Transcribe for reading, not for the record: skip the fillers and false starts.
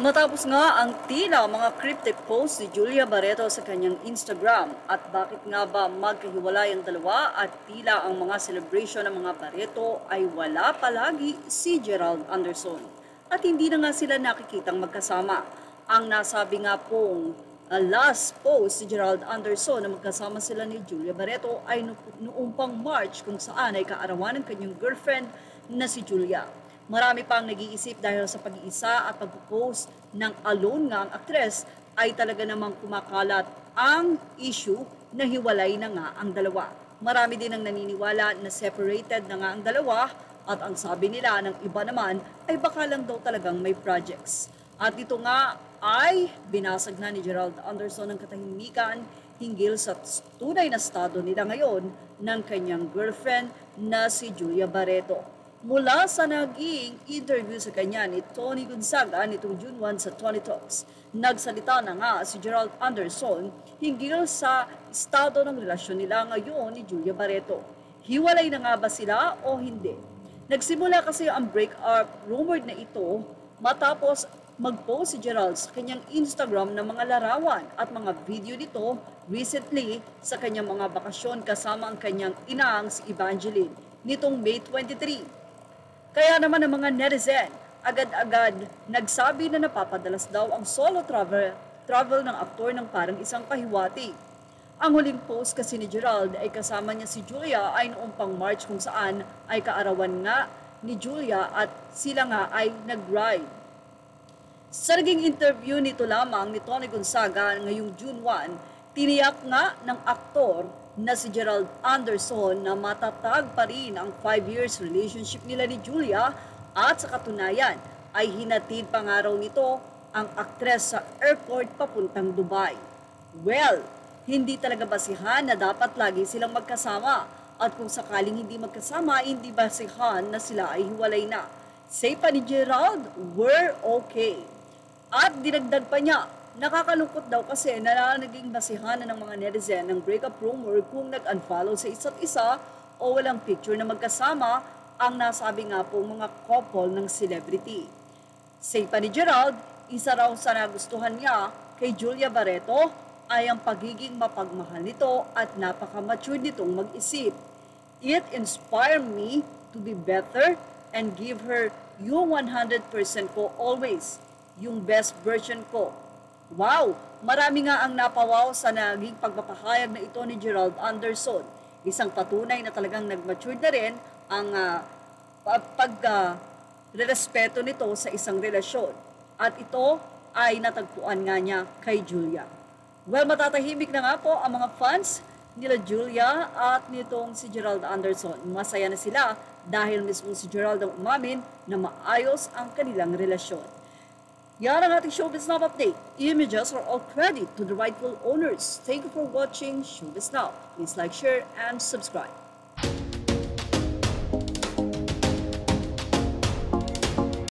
Matapos nga ang tila mga cryptic post ni Julia Barreto sa kanyang Instagram at bakit nga ba magkahiwalay ang dalawa at tila ang mga celebration ng mga Barreto ay wala palagi si Gerald Anderson. At hindi na nga sila nakikitang magkasama. Ang nasabi nga pong last post si Gerald Anderson na magkasama sila ni Julia Barreto ay noong pang March kung saan ay kaarawan ng kanyang girlfriend na si Julia. Marami pang nag-iisip dahil sa pag-iisa at pag-post ng alone nga ang aktres ay talaga namang kumakalat ang issue na hiwalay na nga ang dalawa. Marami din ang naniniwala na separated na nga ang dalawa at ang sabi nila ng iba naman ay baka lang daw talagang may projects. At ito nga ay binasag na ni Gerald Anderson ng katahimikan hinggil sa tunay na estado nila ngayon ng kanyang girlfriend na si Julia Barreto. Mula sa naging interview sa kanya ni Tony Gonzaga nitong June 1 sa Tony Talks, nagsalita na nga si Gerald Anderson hinggil sa estado ng relasyon nila ngayon ni Julia Barreto. Hiwalay na nga ba sila o hindi? Nagsimula kasi ang break-up rumored na ito matapos mag-post si Gerald sa kanyang Instagram ng mga larawan at mga video nito recently sa kanyang mga bakasyon kasama ang kanyang inang si Evangeline nitong May 23. Kaya naman ang mga netizen, agad-agad nagsabi na napapadalas daw ang solo travel ng aktor ng parang isang pahiwati. Ang huling post kasi ni Gerald ay kasama niya si Julia ay noong pang March kung saan ay kaarawan nga ni Julia at sila nga ay nag-ride. Sa naging interview nito lamang ni Tony Gonzaga ngayong June 1, tiniyak nga ng aktor na si Gerald Anderson na matatag pa rin ang 5 years relationship nila ni Julia at sa katunayan ay hinatid pa nga raw nito ang aktres sa airport papuntang Dubai. Well, hindi talaga basihan na dapat lagi silang magkasama at kung sakaling hindi magkasama, hindi basihan na sila ay hiwalay na. Say pa ni Gerald, we're okay. At dinagdag pa niya, nakakalungkot daw kasi na naging basihan na ng mga netizen ng breakup rumor kung nag-unfollow sa isa't isa o walang picture na magkasama ang nasabi nga po mga couple ng celebrity. Say pa ni Gerald, isa raw sa nagustuhan niya kay Julia Barreto ay ang pagiging mapagmahal nito at napaka-mature nitong mag-isip. It inspired me to be better and give her yung 100% ko always, yung best version ko. Wow! Marami nga ang napawaw sa naging pagpapahayag na ito ni Gerald Anderson. Isang patunay na talagang nag-mature na rin ang pag-respeto nito sa isang relasyon. At ito ay natagpuan nga niya kay Julia. Well, matatahimik na nga po ang mga fans nila Julia at nitong si Gerald Anderson. Masaya na sila dahil mismo si Gerald ang umamin na maayos ang kanilang relasyon. Yan ang ating Showbiz Now update. Images are all credit to the rightful owners. Thank you for watching Showbiz Now. Please like, share, and subscribe.